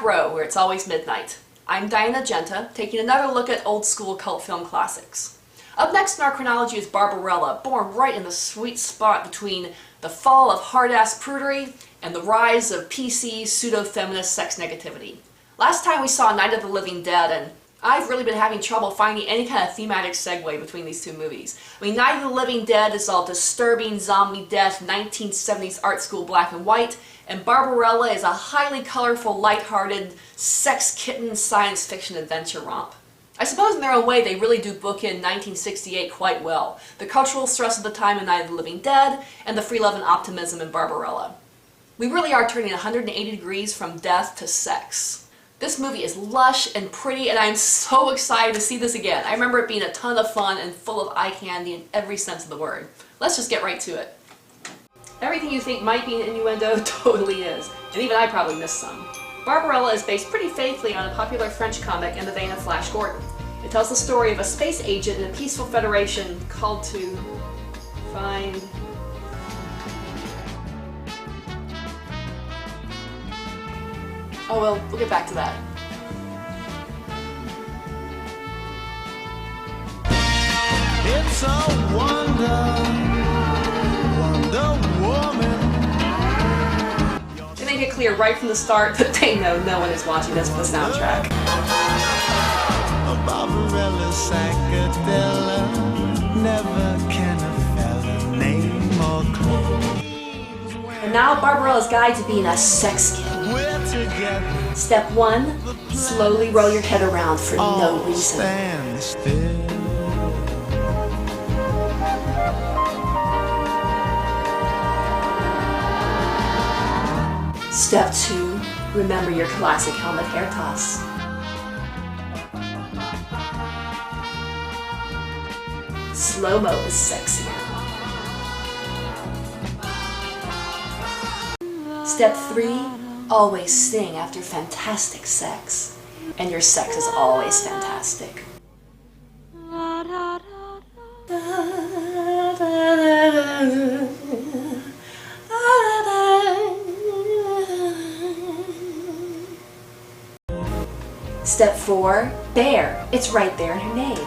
row where it's always midnight. I'm Diana Genta, taking another look at old school cult film classics. Up next in our chronology is Barbarella, born right in the sweet spot between the fall of hard-ass prudery and the rise of PC pseudo-feminist sex negativity. Last time we saw Night of the Living Dead, and I've really been having trouble finding any kind of thematic segue between these two movies. I mean, Night of the Living Dead is all disturbing zombie death, 1970s art school black and white, and Barbarella is a highly colorful, lighthearted, sex kitten science fiction adventure romp. I suppose in their own way they really do bookend 1968 quite well. The cultural stress of the time in Night of the Living Dead, and the free love and optimism in Barbarella. We really are turning 180 degrees from death to sex. This movie is lush and pretty, and I'm so excited to see this again. I remember it being a ton of fun and full of eye candy in every sense of the word. Let's just get right to it. Everything you think might be an innuendo totally is, and even I probably missed some. Barbarella is based pretty faithfully on a popular French comic in the vein of Flash Gordon. It tells the story of a space agent in a peaceful federation called to find... Oh well, we'll get back to that. It's a wonder woman. They make it clear right from the start that they know no one is watching this for the soundtrack. A Barbarella Sacadella, never can a fella name or claim. And now Barbarella's guide to being a sex kitten. We're together. Step 1, slowly roll your head around for no reason. Stand still. Step 2, remember your classic helmet hair toss. Slow-mo is sexier. Step 3, always sing after fantastic sex. And your sex is always fantastic. Step 4, bear. It's right there in her name.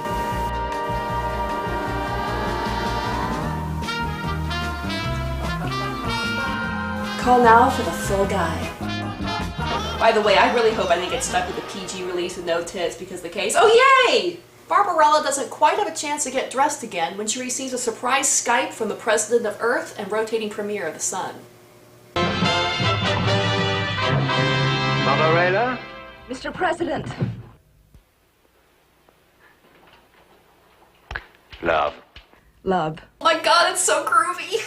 Call now for the full guide. By the way, I really hope I didn't get stuck with the PG release with no tits because of the case. Oh yay! Barbarella doesn't quite have a chance to get dressed again when she receives a surprise Skype from the President of Earth and rotating Premier of the Sun. Barbarella? Mr. President. Love. Love. Oh my god, it's so groovy!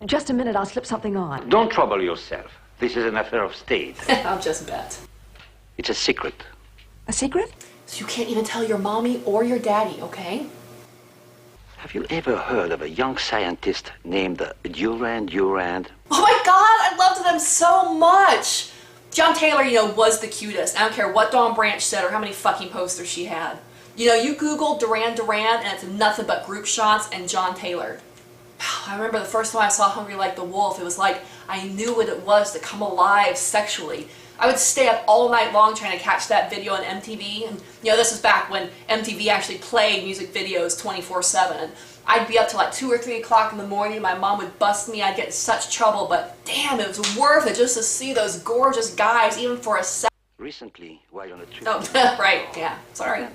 Just a minute, I'll slip something on. Don't trouble yourself. This is an affair of state. I'll just bet. It's a secret. A secret? So you can't even tell your mommy or your daddy, okay? Have you ever heard of a young scientist named Durand? Oh my god, I loved them so much! John Taylor, was the cutest. I don't care what Dawn Branch said or how many fucking posters she had. You Google Duran Duran and it's nothing but group shots and John Taylor. I remember the first time I saw Hungry Like the Wolf, it was like I knew what it was to come alive sexually. I would stay up all night long trying to catch that video on MTV, and this was back when MTV actually played music videos 24/7, and I'd be up till like 2 or 3 o'clock in the morning, my mom would bust me, I'd get in such trouble, but damn, it was worth it just to see those gorgeous guys, even for a second. Recently, while on a trip... Oh, right, yeah, sorry.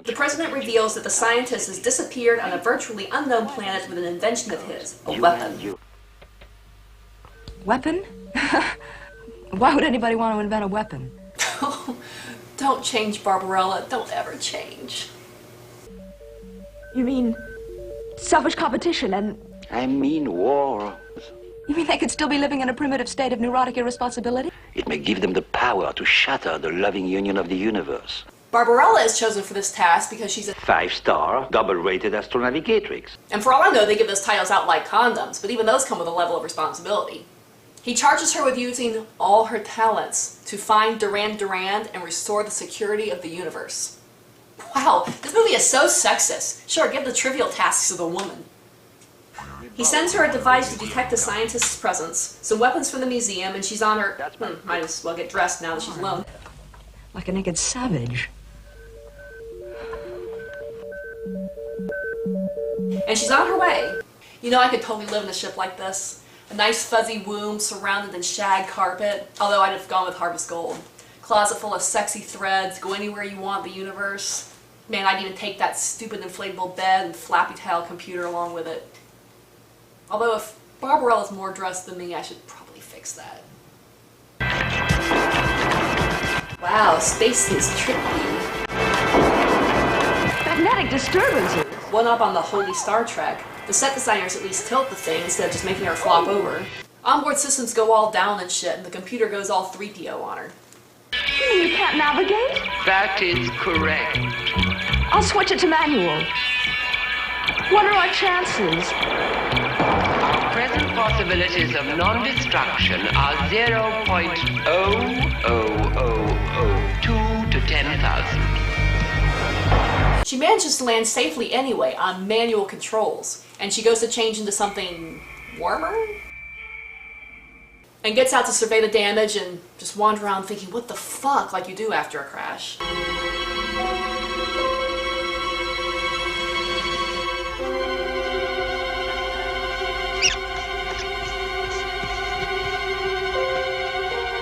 The president reveals that the scientist has disappeared on a virtually unknown planet with an invention of his, a weapon. Weapon? Why would anybody want to invent a weapon? Don't change, Barbarella. Don't ever change. You mean selfish competition and... I mean war. You mean they could still be living in a primitive state of neurotic irresponsibility? It may give them the power to shatter the loving union of the universe. Barbarella is chosen for this task because she's a 5-star, double-rated astronavigatrix. And for all I know, they give those titles out like condoms, but even those come with a level of responsibility. He charges her with using all her talents to find Duran Duran and restore the security of the universe. Wow, this movie is so sexist. Sure, give the trivial tasks to the woman. He sends her a device to detect the scientist's presence, some weapons from the museum, and she's on her... might as well get dressed now that she's alone. Like a naked savage. And she's on her way. You know, I could totally live in a ship like this. A nice fuzzy womb surrounded in shag carpet, although I'd have gone with Harvest Gold. Closet full of sexy threads, go anywhere you want in the universe. Man, I'd even take that stupid inflatable bed and flappy tile computer along with it. Although if Barbarella's more dressed than me, I should probably fix that. Wow, space is tricky. Magnetic disturbances. One up on the holy Star Trek. The set designers at least tilt the thing instead of just making her flop over. Onboard systems go all down and shit, and the computer goes all 3PO on her. You mean you can't navigate? That is correct. I'll switch it to manual. What are our chances? Present possibilities of non-destruction are 0.00002 to 10,000. She manages to land safely anyway on manual controls, and she goes to change into something warmer? And gets out to survey the damage and just wander around thinking, what the fuck, like you do after a crash.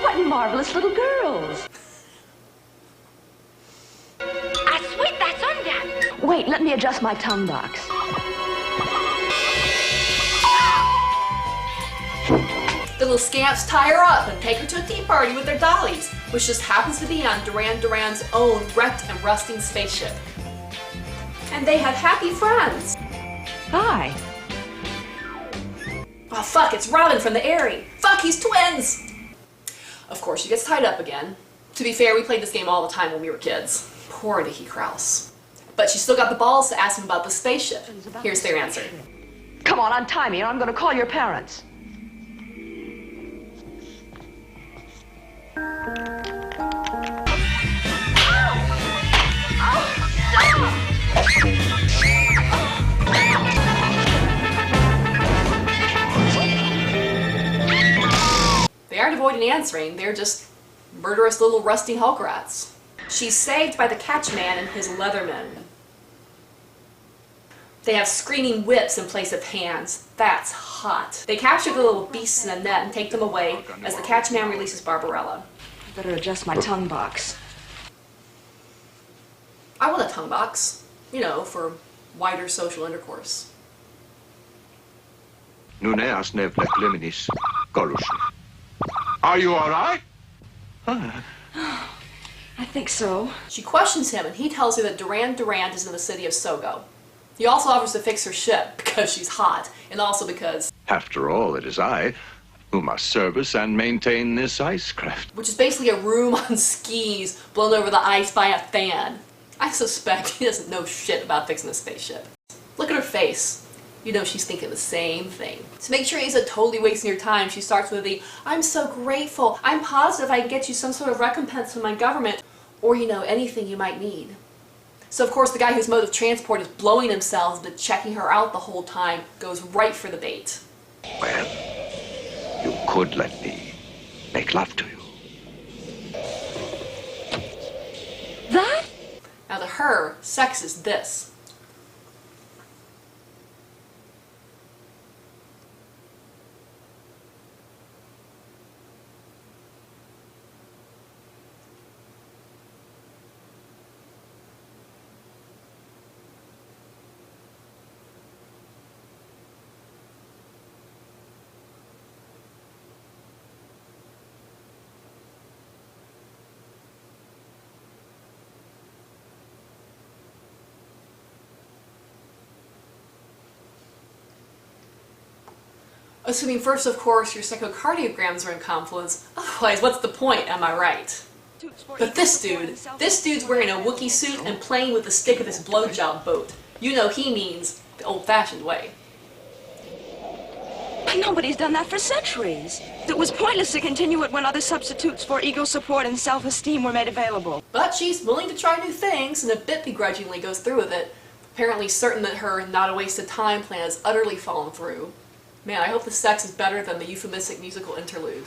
What marvelous little girls. Wait, let me adjust my tongue box. The little scamps tie her up and take her to a tea party with their dollies, which just happens to be on Duran Duran's own wrecked and rusting spaceship. And they have happy friends. Hi. Oh fuck, it's Robin from the Airy. Fuck, he's twins! Of course, she gets tied up again. To be fair, we played this game all the time when we were kids. Poor Dickie Krause. But she's still got the balls to ask him about the spaceship. Here's their answer. Come on, untie me, or I'm going to call your parents. They aren't avoiding answering, they're just murderous little rusty Hulk rats. She's saved by the Catchman and his Leatherman. They have screaming whips in place of hands. That's hot. They capture the little beasts in a net and take them away as the Catchman releases Barbarella. I better adjust my tongue box. I want a tongue box, you know, for wider social intercourse. Are you all right? I think so. She questions him and he tells her that Duran Duran is in the city of Sogo. He also offers to fix her ship because she's hot and also because... After all, it is I who must service and maintain this icecraft. Which is basically a room on skis blown over the ice by a fan. I suspect he doesn't know shit about fixing a spaceship. Look at her face. You know she's thinking the same thing. To make sure he isn't totally wasting your time, she starts with the, I'm so grateful, I'm positive I can get you some sort of recompense from my government, or, you know, anything you might need. So of course the guy whose mode of transport is blowing himself but checking her out the whole time goes right for the bait. Well, you could let me make love to you. That? Now to her, sex is this. Assuming first, of course, your psychocardiograms are in confluence. Otherwise, what's the point, am I right? But this dude's wearing a Wookiee suit and playing with the stick of his blowjob boat. You know he means the old-fashioned way. But nobody's done that for centuries. It was pointless to continue it when other substitutes for ego support and self-esteem were made available. But she's willing to try new things and a bit begrudgingly goes through with it, apparently certain that her not-a-wasted-time plan has utterly fallen through. Man, I hope the sex is better than the euphemistic musical interlude.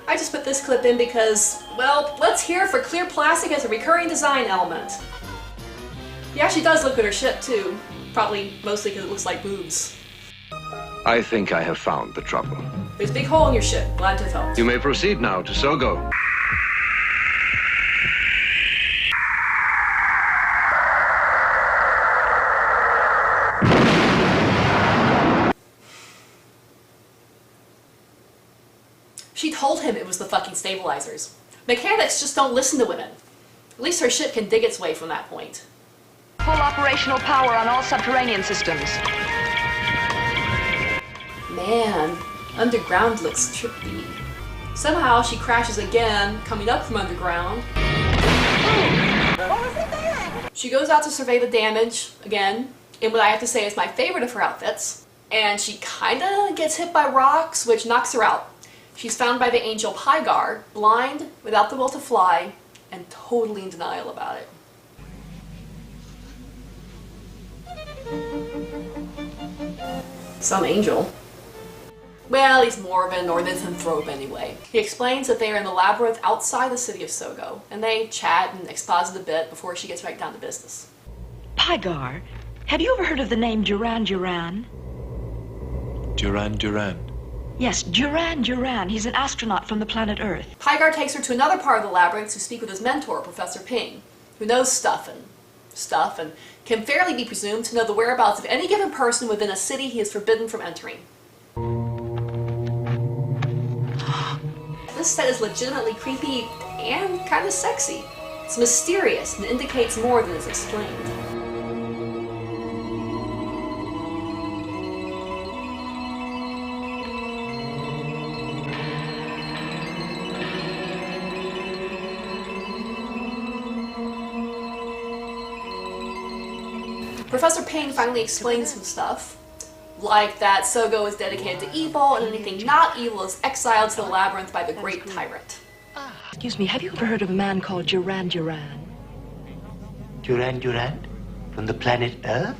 I just put this clip in because, well, let's hear it for clear plastic as a recurring design element. He actually does look at her ship too. Probably mostly because it looks like boobs. I think I have found the trouble. There's a big hole in your ship. Glad to have helped. You may proceed now to Sogo. She told him it was the fucking stabilizers. Mechanics just don't listen to women. At least her ship can dig its way from that point. Full operational power on all subterranean systems. Man, underground looks trippy. Somehow she crashes again, coming up from underground. She goes out to survey the damage, again, in what I have to say is my favorite of her outfits. And she kinda gets hit by rocks, which knocks her out. She's found by the angel Pygar, blind, without the will to fly, and totally in denial about it. Some angel. Well, he's more of an ornithophobe anyway. He explains that they are in the labyrinth outside the city of Sogo, and they chat and exposit a bit before she gets right down to business. Pygar, have you ever heard of the name Duran Duran? Duran Duran. Yes, Duran Duran. He's an astronaut from the planet Earth. Pygar takes her to another part of the labyrinth to speak with his mentor, Professor Ping, who knows stuff and can fairly be presumed to know the whereabouts of any given person within a city he is forbidden from entering. This set is legitimately creepy and kind of sexy. It's mysterious and indicates more than is explained. Professor Ping finally explains some stuff, like that Sogo is dedicated to evil and anything not evil is exiled to the labyrinth by the great tyrant. Excuse me, have you ever heard of a man called Duran Duran? Duran Duran? From the planet Earth?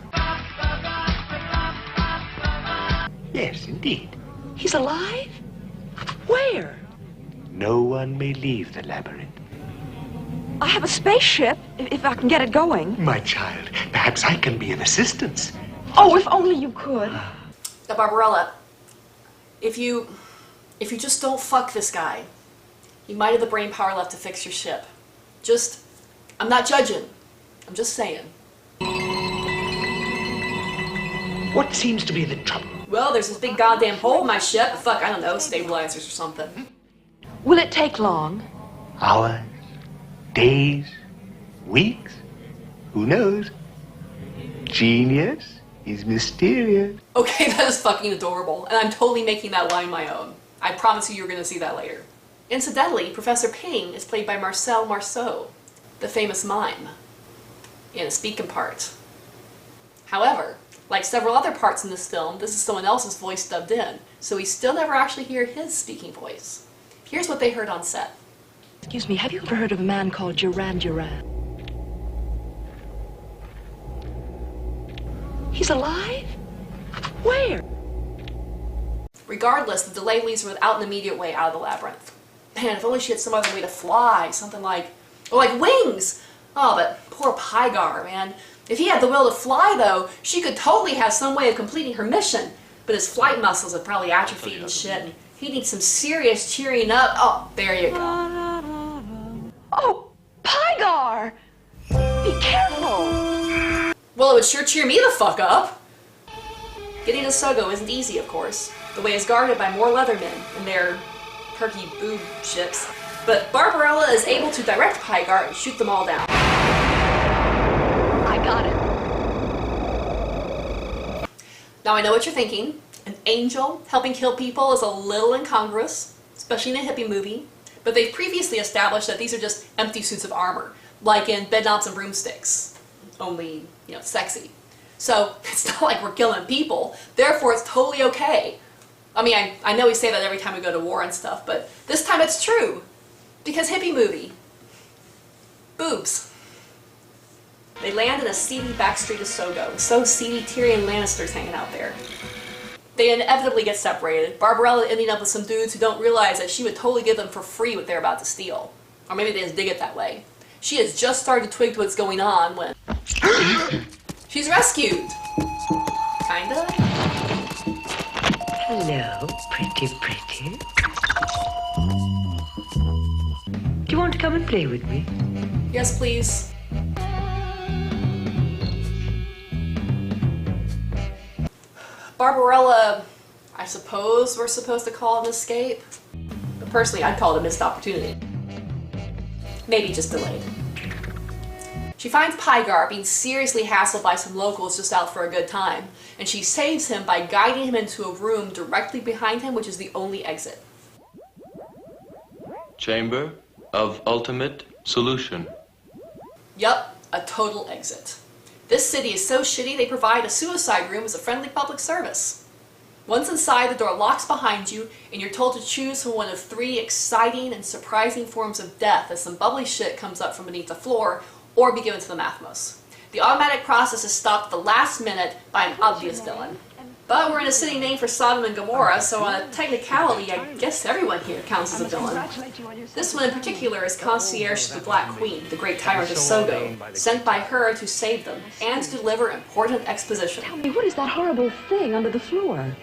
Yes, indeed. He's alive? Where? No one may leave the labyrinth. I have a spaceship, if I can get it going. My child, perhaps I can be of assistance. Oh, if only you could. Now, Barbarella, if you just don't fuck this guy, you might have the brain power left to fix your ship. I'm not judging. I'm just saying. What seems to be the trouble? Well, there's this big goddamn hole in my ship. Fuck, I don't know, stabilizers or something. Will it take long? Hours? Days? Weeks? Who knows? Genius is mysterious. Okay, that is fucking adorable, and I'm totally making that line my own. I promise you're gonna see that later. Incidentally, Professor Ping is played by Marcel Marceau, the famous mime, in a speaking part. However, like several other parts in this film, this is someone else's voice dubbed in, so we still never actually hear his speaking voice. Here's what they heard on set. Excuse me, have you ever heard of a man called Duran Duran? He's alive? Where? Regardless, the delay leaves her without an immediate way out of the labyrinth. Man, if only she had some other way to fly, something like, or like wings! Oh, but poor Pygar, man. If he had the will to fly, though, she could totally have some way of completing her mission. But his flight muscles have probably atrophied and shit, and he needs some serious cheering up. Oh, there you go. Oh, Pygar! Be careful! Well, it would sure cheer me the fuck up. Getting to Sogo isn't easy, of course. The way is guarded by more Leathermen and their perky boob ships. But Barbarella is able to direct Pygar and shoot them all down. I got it. Now I know what you're thinking. An angel helping kill people is a little incongruous, especially in a hippie movie. But they've previously established that these are just empty suits of armor, like in Bedknobs and Broomsticks. Only, sexy. So it's not like we're killing people, therefore it's totally okay. I mean, I know we say that every time we go to war and stuff, but this time it's true. Because hippie movie. Boobs. They land in a seedy back street of Sogo. So seedy, Tyrion Lannister's hanging out there. They inevitably get separated, Barbarella ending up with some dudes who don't realize that she would totally give them for free what they're about to steal. Or maybe they just dig it that way. She has just started to twig what's going on when she's rescued. Kinda. Hello, pretty. Do you want to come and play with me? Yes, please. Barbarella, I suppose we're supposed to call it an escape. But personally, I'd call it a missed opportunity. Maybe just delayed. She finds Pygar being seriously hassled by some locals just out for a good time, and she saves him by guiding him into a room directly behind him, which is the only exit. Chamber of ultimate solution. Yup, a total exit. This city is so shitty they provide a suicide room as a friendly public service. Once inside, the door locks behind you, and you're told to choose from one of 3 exciting and surprising forms of death as some bubbly shit comes up from beneath the floor, or be given to the Mathmos. The automatic process is stopped at the last minute by an obvious villain. But we're in a city named for Sodom and Gomorrah, so on a technicality, I guess everyone here counts as a villain. This one in particular is concierge to the Black Queen, the great tyrant of Sogo, sent by her to save them, and to deliver important exposition. Tell me, what is that horrible thing under the floor?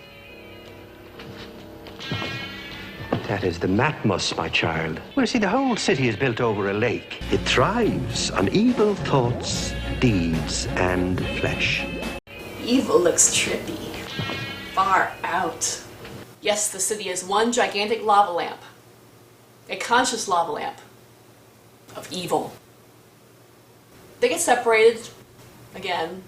That is the Mathmos, my child. Well, see, the whole city is built over a lake. It thrives on evil thoughts, deeds, and flesh. Evil looks trippy. Far out. Yes, the city is one gigantic lava lamp. A conscious lava lamp. Of evil. They get separated. Again.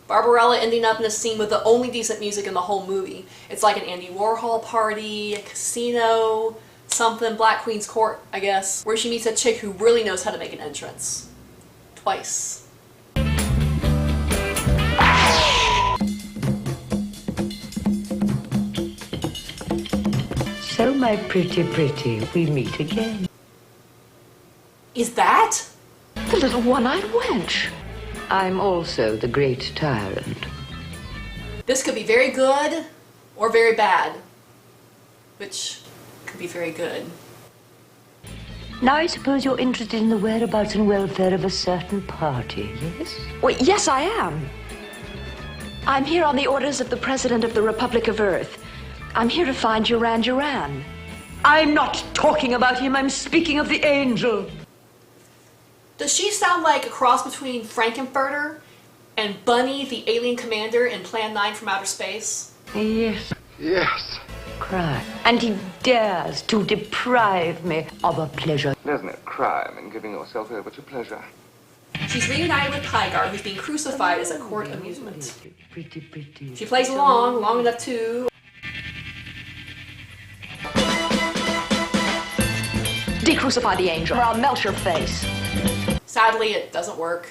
Barbarella ending up in a scene with the only decent music in the whole movie. It's like an Andy Warhol party, a casino, something, Black Queen's Court, I guess, where she meets a chick who really knows how to make an entrance. Twice. So, my pretty, we meet again. Is that? The little one-eyed wench. I'm also the great tyrant. This could be very good or very bad. Which could be very good. Now I suppose you're interested in the whereabouts and welfare of a certain party, yes? Well, yes, I am. I'm here on the orders of the President of the Republic of Earth. I'm here to find Duran. I'm not talking about him, I'm speaking of the angel. Does she sound like a cross between Frankenfurter and Bunny, the alien commander in Plan 9 from Outer Space? Yes. Yes. Cry. And he dares to deprive me of a pleasure. There's no crime in giving yourself over to pleasure. She's reunited with Pygar, who's being crucified as a court amusement. Pretty. She plays along, long enough to... Decrucify the angel, or I'll melt your face. Sadly, it doesn't work.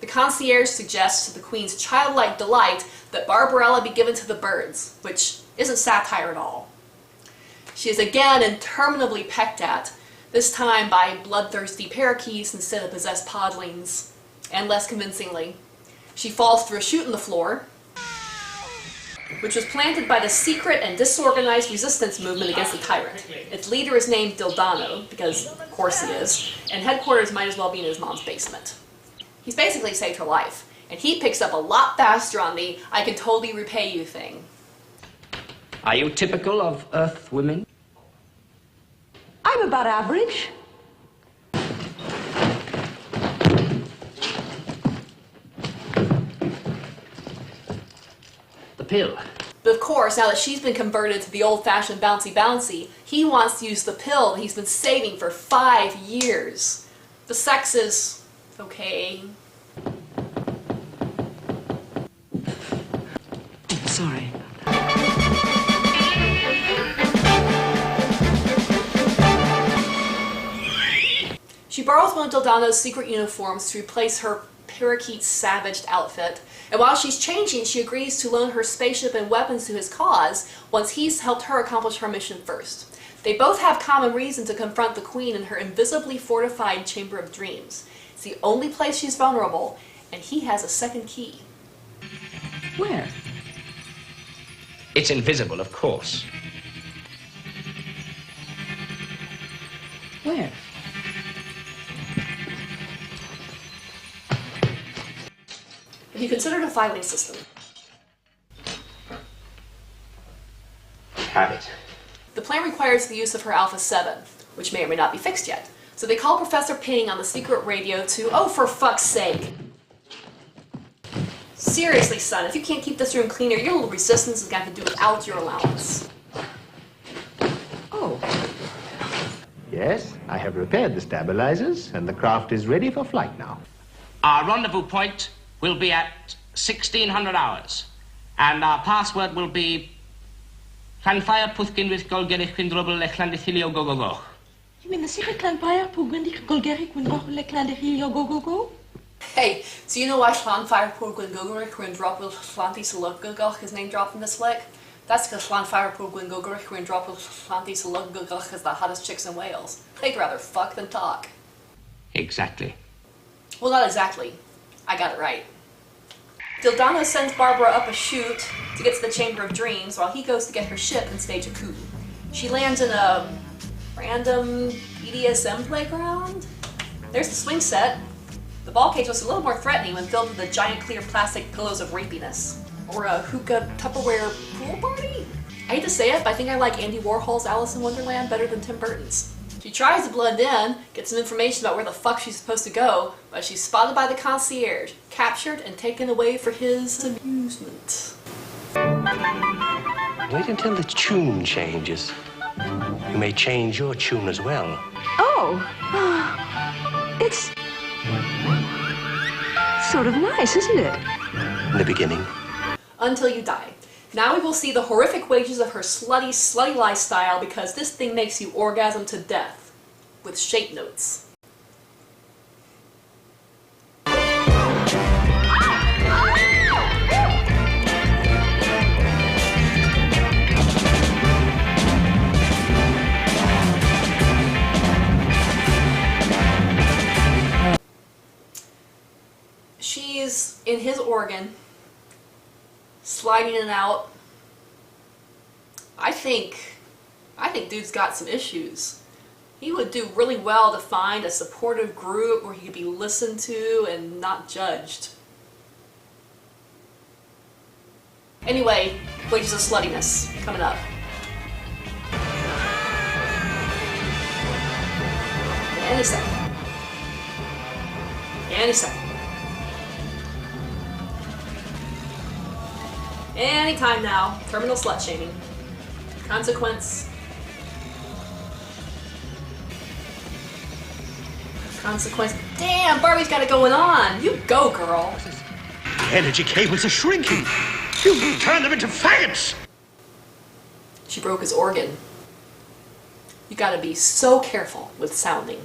The concierge suggests to the Queen's childlike delight that Barbarella be given to the birds, which isn't satire at all. She is again interminably pecked at, this time by bloodthirsty parakeets instead of possessed podlings, and less convincingly. She falls through a chute in the floor, which was planted by the secret and disorganized resistance movement against the tyrant. Its leader is named Dildano, because of course he is, and headquarters might as well be in his mom's basement. He's basically saved her life, and he picks up a lot faster on the I can totally repay you thing. Are you typical of Earth women? I'm about average. The pill. But of course, now that she's been converted to the old-fashioned bouncy, he wants to use the pill that he's been saving for 5 years. The sex is... okay. Sorry. She borrows one of Dildano's secret uniforms to replace her parakeet savaged outfit, and while she's changing, she agrees to loan her spaceship and weapons to his cause once he's helped her accomplish her mission first. They both have common reason to confront the Queen in her invisibly fortified Chamber of Dreams. It's the only place she's vulnerable, and he has a second key. Where? It's invisible, of course. Where? Have you considered a filing system? Have it. The plan requires the use of her Alpha 7, which may or may not be fixed yet. So they call Professor Ping on the secret radio to, oh, for fuck's sake. Seriously, son, if you can't keep this room cleaner, your little resistance is going to have to do without your allowance. Oh. Yes, I have repaired the stabilizers, and the craft is ready for flight now. Our rendezvous point will be at 1600 hours, and our password will be Clanfire Puthkin with Golgerich Quindrobel Leclandithilio Go Go Go. You mean the secret Clanfire Pugwendik Golgeric Windrochel Leclandithilio Go Go Go? Hey, so you know why Schlanfire Purgwin Gogorich when drop with Schlantis Luggogoch is name dropped in this flick? That's because Schlanfire Purgwin Gogorich when drop with Schlantis Luggogoch is the hottest chicks in Wales. They'd rather fuck than talk. Exactly. Well, not exactly. I got it right. Dildano sends Barbara up a chute to get to the Chamber of Dreams while he goes to get her ship and stage a coup. She lands in a random BDSM playground. There's the swing set. The ball cage looks a little more threatening when filled with the giant clear plastic pillows of rapiness. Or a hookah Tupperware pool party? I hate to say it, but I think I like Andy Warhol's Alice in Wonderland better than Tim Burton's. She tries to blend in, get some information about where the fuck she's supposed to go, but she's spotted by the concierge, captured and taken away for his amusement. Wait until the tune changes. You may change your tune as well. Oh, it's sort of nice, isn't it? In the beginning. Until you die. Now we will see the horrific wages of her slutty lifestyle because this thing makes you orgasm to death. With shape notes. She's in his organ, sliding in and out. I think dude's got some issues. He would do really well to find a supportive group where he could be listened to and not judged. Anyway, wages of sluttiness coming up. And a second. And a second. Anytime now. Terminal slut shaming. Consequence. Consequence. Damn, Barbie's got it going on. You go, girl. The energy cables are shrinking. You turn them into faggots. She broke his organ. You gotta be so careful with sounding.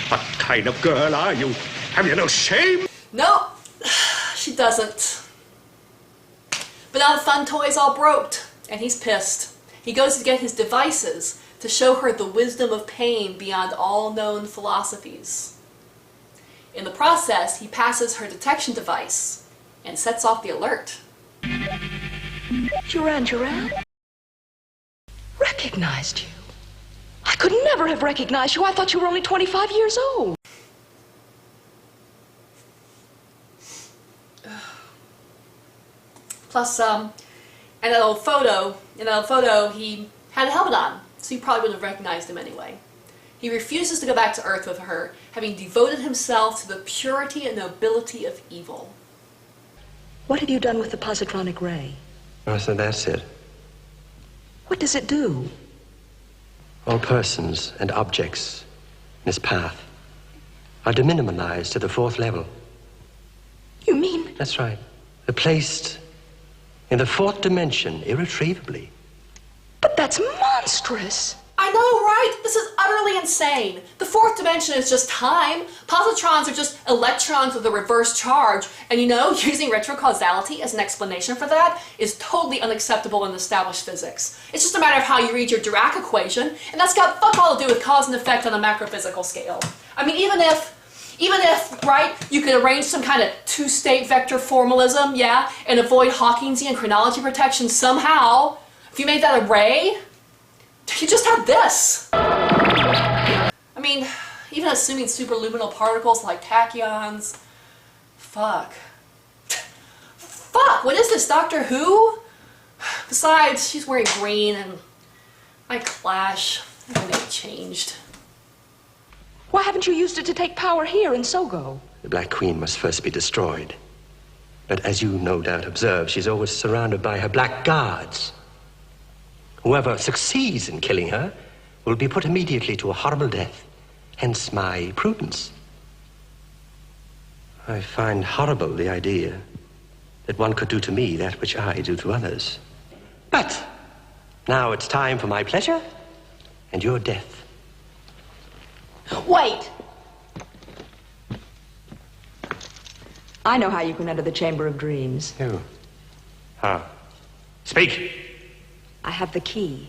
What kind of girl are you? Have you no shame? No, she doesn't. But now the fun toy's all broked, and he's pissed. He goes to get his devices to show her the wisdom of pain beyond all known philosophies. In the process, he passes her detection device and sets off the alert. Duran? Recognized you? I could never have recognized you. I thought you were only 25 years old. Plus, in that old photo, he had a helmet on, so you probably wouldn't have recognized him anyway. He refuses to go back to Earth with her, having devoted himself to the purity and nobility of evil. What have you done with the positronic ray? Oh, so that's it. What does it do? All persons and objects in this path are deminimalized to the 4th level. You mean? That's right. They're placed in the 4th dimension irretrievably. But that's monstrous. I I know, right? This is utterly insane. The fourth dimension is just time. Positrons are just electrons with a reverse charge. And you know, using retrocausality as an explanation for that is totally unacceptable in established physics. It's just a matter of how you read your Dirac equation, and that's got fuck all to do with cause and effect on a macrophysical scale. I mean, even if, right, you could arrange some kind of two-state vector formalism, yeah, and avoid Hawkingsian chronology protection somehow, if you made that array, you just have this. I mean, even assuming superluminal particles like tachyons, fuck. Fuck, what is this, Doctor Who? Besides, she's wearing green and I clash. Everything changed. Why haven't you used it to take power here in Sogo? The Black Queen must first be destroyed. But as you no doubt observe, she's always surrounded by her black guards. Whoever succeeds in killing her will be put immediately to a horrible death. Hence my prudence. I find horrible the idea that one could do to me that which I do to others. But now it's time for my pleasure and your death. Wait! I know how you can enter the Chamber of Dreams. You? How? Speak! I have the key.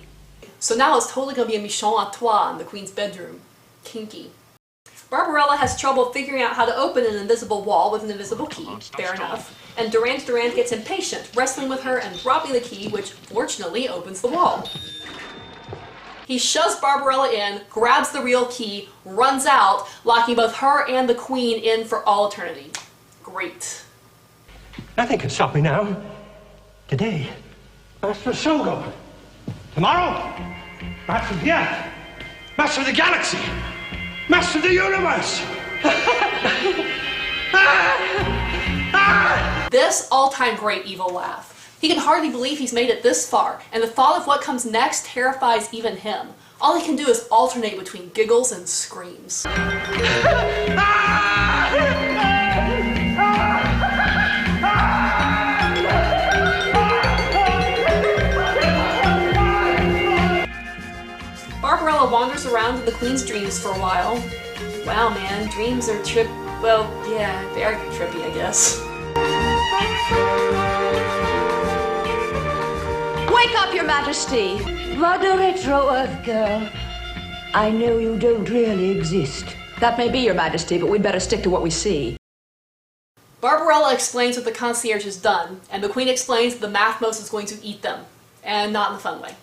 So now it's totally gonna be a mission à trois in the Queen's bedroom. Kinky. Barbarella has trouble figuring out how to open an invisible wall with an invisible key, fair enough, and Durand gets impatient, wrestling with her and dropping the key, which fortunately opens the wall. He shoves Barbarella in, grabs the real key, runs out, locking both her and the Queen in for all eternity. Great. Nothing can stop me now. Today, Master Sogo. Tomorrow, Master of the Earth. Master of the Galaxy. Master of the Universe. This all-time great evil laugh. He can hardly believe he's made it this far, and the thought of what comes next terrifies even him. All he can do is alternate between giggles and screams. Barbarella wanders around in the Queen's dreams for a while. Wow, man, dreams are well, yeah, they are trippy, I guess. Wake up, Your Majesty! Mother Retro Earth Girl, I know you don't really exist. That may be, Your Majesty, but we'd better stick to what we see. Barbarella explains what the concierge has done, and the Queen explains that the Mathmos is going to eat them, and not in a fun way.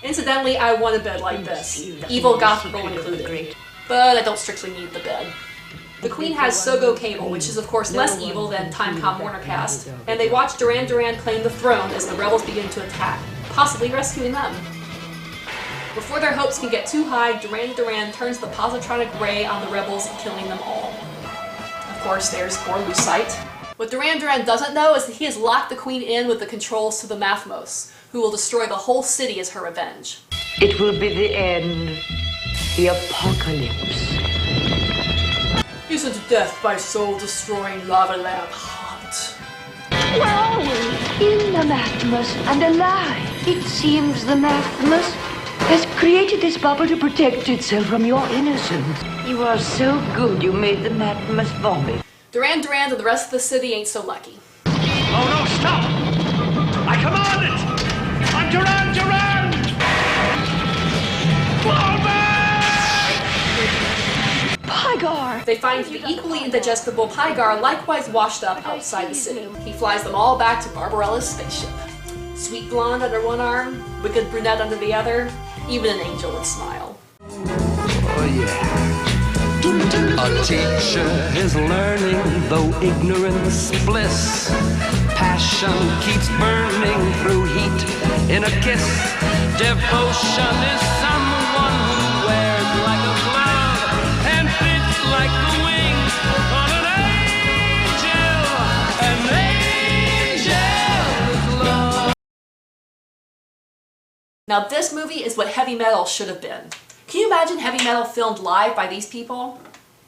Incidentally, I want a bed like this, evil goth girl included, but I don't strictly need the bed. The Queen has Sogo Cable, which is of course less evil than Timecom Warnercast, and they watch Durand claim the throne as the rebels begin to attack, possibly rescuing them. Before their hopes can get too high, Durand turns the positronic ray on the rebels, killing them all. Of course, there's poor Lucite. What Durand doesn't know is that he has locked the Queen in with the controls to the Mathmos, who will destroy the whole city as her revenge. It will be the end. The apocalypse. Isn't death by soul-destroying lava lamp hot? Where are we? In the Mathmos and alive. It seems the Mathmos has created this bubble to protect itself from your innocence. You are so good you made the Mathmos vomit. Durand and the rest of the city ain't so lucky. Oh no, stop! I command it! I'm Durand! Fall back! Pygar! They find the equally indigestible Pygar likewise washed up outside the city. He flies them all back to Barbarella's spaceship. Sweet blonde under one arm, wicked brunette under the other, even an angel would smile. Oh yeah. A teacher is learning, though ignorance bliss. Passion keeps burning through heat in a kiss. Devotion is someone who wears like a cloud and fits like the wings on an angel. An angel's love. Now this movie is what heavy metal should have been. Can you imagine heavy metal filmed live by these people?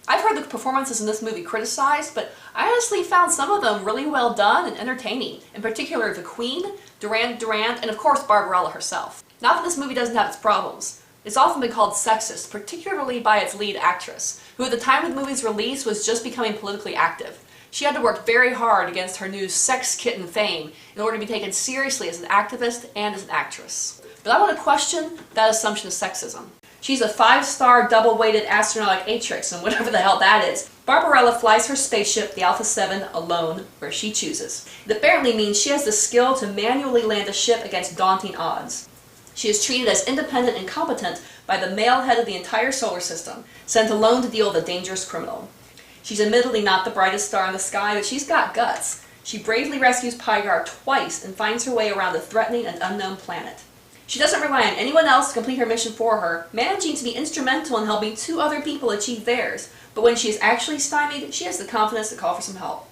I've heard the performances in this movie criticized, but I honestly found some of them really well done and entertaining, in particular the Queen, Duran Duran, and of course Barbarella herself. Not that this movie doesn't have its problems. It's often been called sexist, particularly by its lead actress, who at the time of the movie's release was just becoming politically active. She had to work very hard against her new sex kitten fame in order to be taken seriously as an activist and as an actress. But I want to question that assumption of sexism. She's a 5-star double-weighted astronautic atrix, and whatever the hell that is. Barbarella flies her spaceship, the Alpha 7, alone, where she chooses. It apparently means she has the skill to manually land a ship against daunting odds. She is treated as independent and competent by the male head of the entire solar system, sent alone to deal with a dangerous criminal. She's admittedly not the brightest star in the sky, but she's got guts. She bravely rescues Pygar twice and finds her way around a threatening and unknown planet. She doesn't rely on anyone else to complete her mission for her, managing to be instrumental in helping 2 other people achieve theirs, but when she is actually stymied, she has the confidence to call for some help.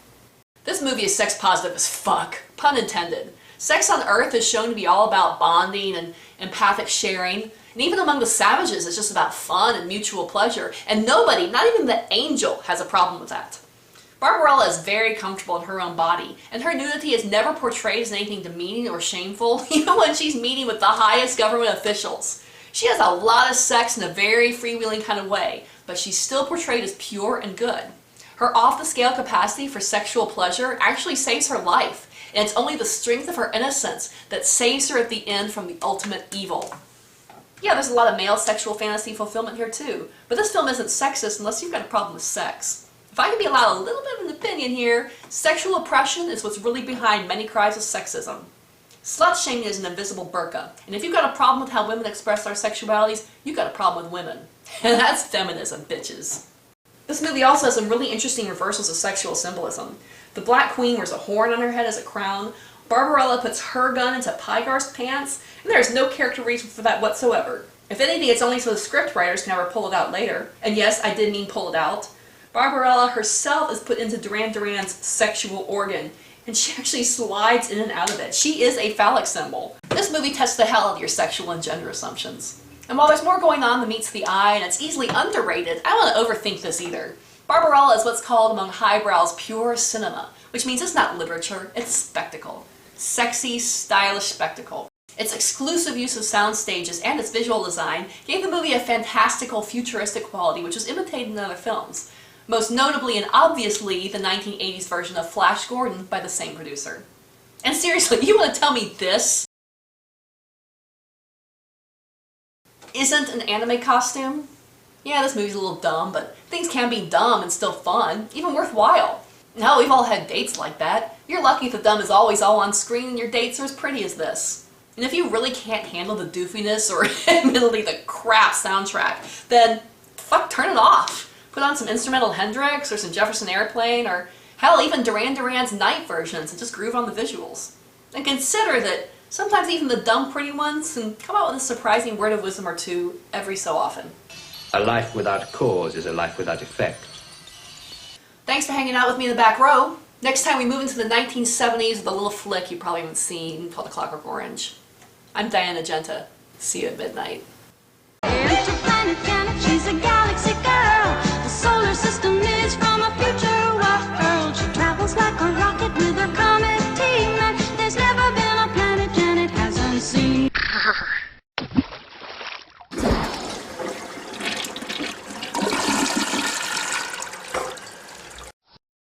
This movie is sex positive as fuck, pun intended. Sex on Earth is shown to be all about bonding and empathic sharing, and even among the savages it's just about fun and mutual pleasure, and nobody, not even the angel, has a problem with that. Barbarella is very comfortable in her own body, and her nudity is never portrayed as anything demeaning or shameful, even when she's meeting with the highest government officials. She has a lot of sex in a very freewheeling kind of way, but she's still portrayed as pure and good. Her off-the-scale capacity for sexual pleasure actually saves her life, and it's only the strength of her innocence that saves her at the end from the ultimate evil. Yeah, there's a lot of male sexual fantasy fulfillment here too, but this film isn't sexist unless you've got a problem with sex. If I can be allowed a little bit of an opinion here, sexual oppression is what's really behind many cries of sexism. Slut-shaming is an invisible burqa, and if you've got a problem with how women express their sexualities, you've got a problem with women. And that's feminism, bitches. This movie also has some really interesting reversals of sexual symbolism. The Black Queen wears a horn on her head as a crown, Barbarella puts her gun into Pygar's pants, and there's no character reason for that whatsoever. If anything, it's only so the scriptwriters can ever pull it out later. And yes, I did mean pull it out. Barbarella herself is put into Duran Duran's sexual organ, and she actually slides in and out of it. She is a phallic symbol. This movie tests the hell out of your sexual and gender assumptions. And while there's more going on than meets the eye, and it's easily underrated, I don't want to overthink this either. Barbarella is what's called among highbrows pure cinema, which means it's not literature, it's spectacle. Sexy, stylish spectacle. Its exclusive use of sound stages and its visual design gave the movie a fantastical, futuristic quality which was imitated in other films. Most notably and obviously the 1980s version of Flash Gordon by the same producer. And seriously, you want to tell me this isn't an anime costume? Yeah, this movie's a little dumb, but things can be dumb and still fun, even worthwhile. Hell, we've all had dates like that. You're lucky if the dumb is always all on screen and your dates are as pretty as this. And if you really can't handle the doofiness or admittedly the crap soundtrack, then fuck, turn it off. Put on some instrumental Hendrix or some Jefferson Airplane or hell, even Duran Duran's Night versions and just groove on the visuals. And consider that sometimes even the dumb pretty ones can come out with a surprising word of wisdom or two every so often. A life without cause is a life without effect. Thanks for hanging out with me in the back row. Next time we move into the 1970s with a little flick you probably haven't seen called The Clockwork Orange. I'm Diana Genta. See you at midnight. She's a galaxy girl. The solar system is from a future world. She travels like a